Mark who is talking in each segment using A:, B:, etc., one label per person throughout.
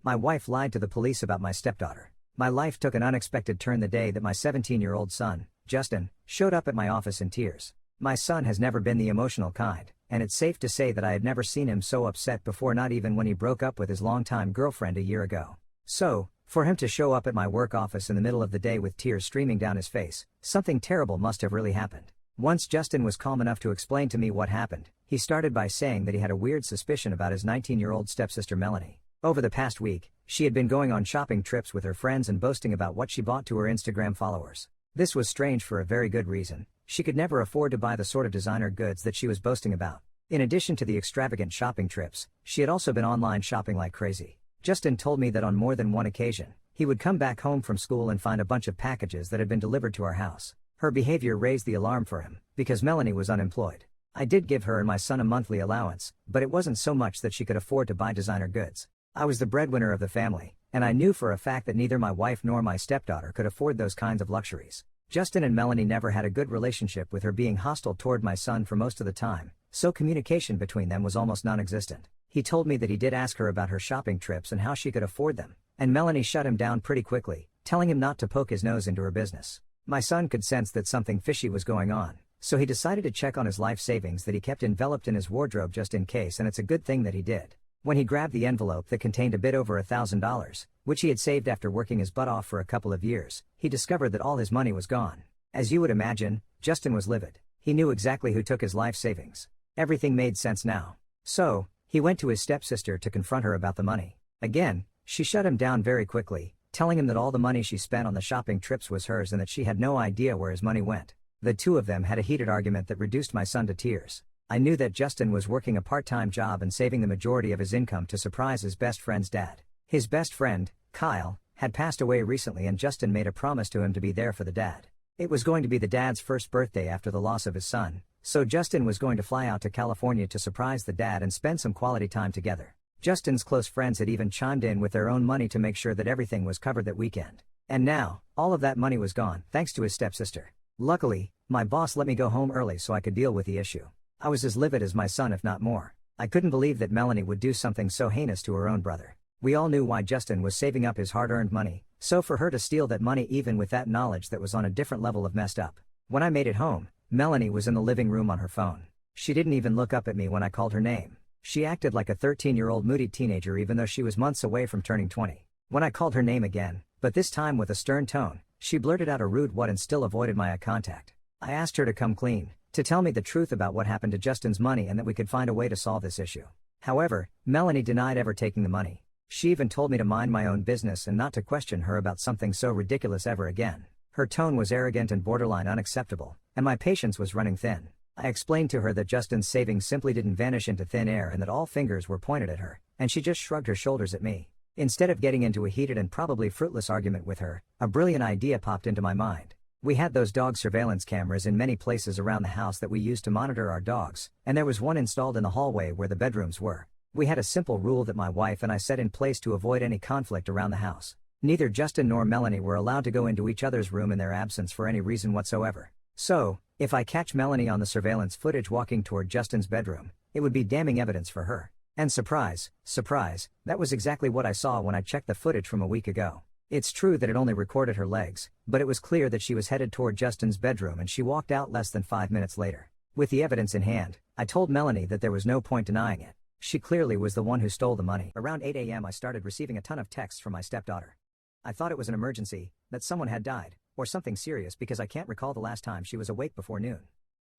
A: My wife lied to the police about my stepdaughter. My life took an unexpected turn the day that my 17-year-old son, Justin, showed up at my office in tears. My son has never been the emotional kind, and it's safe to say that I had never seen him so upset before, not even when he broke up with his longtime girlfriend a year ago. So, for him to show up at my work office in the middle of the day with tears streaming down his face, something terrible must have really happened. Once Justin was calm enough to explain to me what happened, he started by saying that he had a weird suspicion about his 19-year-old stepsister Melanie. Over the past week, she had been going on shopping trips with her friends and boasting about what she bought to her Instagram followers. This was strange for a very good reason. She could never afford to buy the sort of designer goods that she was boasting about. In addition to the extravagant shopping trips, she had also been online shopping like crazy. Justin told me that on more than one occasion, he would come back home from school and find a bunch of packages that had been delivered to our house. Her behavior raised the alarm for him, because Melanie was unemployed. I did give her and my son a monthly allowance, but it wasn't so much that she could afford to buy designer goods. I was the breadwinner of the family, and I knew for a fact that neither my wife nor my stepdaughter could afford those kinds of luxuries. Justin and Melanie never had a good relationship, with her being hostile toward my son for most of the time, so communication between them was almost non-existent. He told me that he did ask her about her shopping trips and how she could afford them, and Melanie shut him down pretty quickly, telling him not to poke his nose into her business. My son could sense that something fishy was going on, so he decided to check on his life savings that he kept enveloped in his wardrobe just in case, and it's a good thing that he did. When he grabbed the envelope that contained a bit over $1,000, which he had saved after working his butt off for a couple of years, he discovered that all his money was gone. As you would imagine, Justin was livid. He knew exactly who took his life savings. Everything made sense now. So, he went to his stepsister to confront her about the money. Again, she shut him down very quickly, telling him that all the money she spent on the shopping trips was hers and that she had no idea where his money went. The two of them had a heated argument that reduced my son to tears. I knew that Justin was working a part-time job and saving the majority of his income to surprise his best friend's dad. His best friend, Kyle, had passed away recently, and Justin made a promise to him to be there for the dad. It was going to be the dad's first birthday after the loss of his son, so Justin was going to fly out to California to surprise the dad and spend some quality time together. Justin's close friends had even chimed in with their own money to make sure that everything was covered that weekend. And now, all of that money was gone, thanks to his stepsister. Luckily, my boss let me go home early so I could deal with the issue. I was as livid as my son, if not more. I couldn't believe that Melanie would do something so heinous to her own brother. We all knew why Justin was saving up his hard-earned money, so for her to steal that money, even with that knowledge, that was on a different level of messed up. When I made it home, Melanie was in the living room on her phone. She didn't even look up at me when I called her name. She acted like a 13-year-old moody teenager even though she was months away from turning 20. When I called her name again, but this time with a stern tone, she blurted out a rude what and still avoided my eye contact. I asked her to come clean, to tell me the truth about what happened to Justin's money and that we could find a way to solve this issue. However, Melanie denied ever taking the money. She even told me to mind my own business and not to question her about something so ridiculous ever again. Her tone was arrogant and borderline unacceptable, and my patience was running thin. I explained to her that Justin's savings simply didn't vanish into thin air and that all fingers were pointed at her, and she just shrugged her shoulders at me. Instead of getting into a heated and probably fruitless argument with her, a brilliant idea popped into my mind. We had those dog surveillance cameras in many places around the house that we used to monitor our dogs, and there was one installed in the hallway where the bedrooms were. We had a simple rule that my wife and I set in place to avoid any conflict around the house. Neither Justin nor Melanie were allowed to go into each other's room in their absence for any reason whatsoever. So, if I catch Melanie on the surveillance footage walking toward Justin's bedroom, it would be damning evidence for her. And surprise, surprise, that was exactly what I saw when I checked the footage from a week ago. It's true that it only recorded her legs, but it was clear that she was headed toward Justin's bedroom and she walked out less than 5 minutes later. With the evidence in hand, I told Melanie that there was no point denying it. She clearly was the one who stole the money. Around 8 a.m. I started receiving a ton of texts from my stepdaughter. I thought it was an emergency, that someone had died, or something serious, because I can't recall the last time she was awake before noon.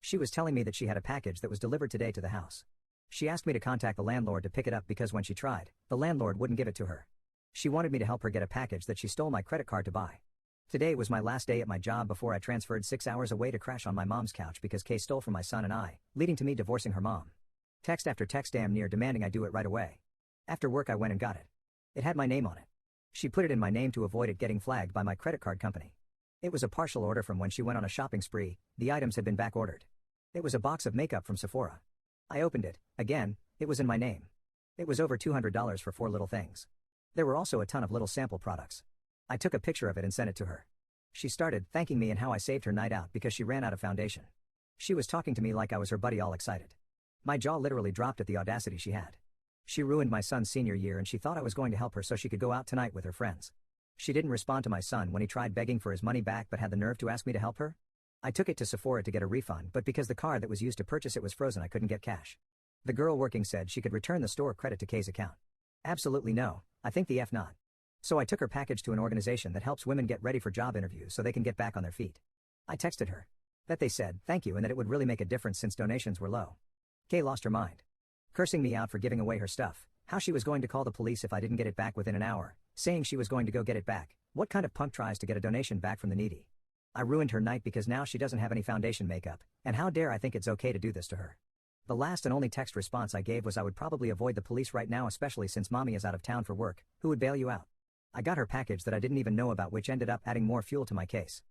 A: She was telling me that she had a package that was delivered today to the house. She asked me to contact the landlord to pick it up because when she tried, the landlord wouldn't give it to her. She wanted me to help her get a package that she stole my credit card to buy. Today was my last day at my job before I transferred 6 hours away to crash on my mom's couch because Kay stole from my son and I, leading to me divorcing her mom. Text after text damn near demanding I do it right away. After work I went and got it. It had my name on it. She put it in my name to avoid it getting flagged by my credit card company. It was a partial order from when she went on a shopping spree. The items had been back ordered. It was a box of makeup from Sephora. I opened it. Again, it was in my name. It was over $200 for 4 little things. There were also a ton of little sample products. I took a picture of it and sent it to her. She started thanking me and how I saved her night out because she ran out of foundation. She was talking to me like I was her buddy, all excited. My jaw literally dropped at the audacity she had. She ruined my son's senior year and she thought I was going to help her so she could go out tonight with her friends. She didn't respond to my son when he tried begging for his money back but had the nerve to ask me to help her. I took it to Sephora to get a refund, but because the card that was used to purchase it was frozen I couldn't get cash. The girl working said she could return the store credit to Kay's account. Absolutely no, I think the F not. So I took her package to an organization that helps women get ready for job interviews so they can get back on their feet. I texted her that they said thank you and that it would really make a difference since donations were low. Kay lost her mind, cursing me out for giving away her stuff, how she was going to call the police if I didn't get it back within an hour, saying she was going to go get it back. What kind of punk tries to get a donation back from the needy? I ruined her night because now she doesn't have any foundation makeup, and how dare I think it's okay to do this to her. The last and only text response I gave was I would probably avoid the police right now, especially since mommy is out of town for work. Who would bail you out? I got her package that I didn't even know about, which ended up adding more fuel to my case.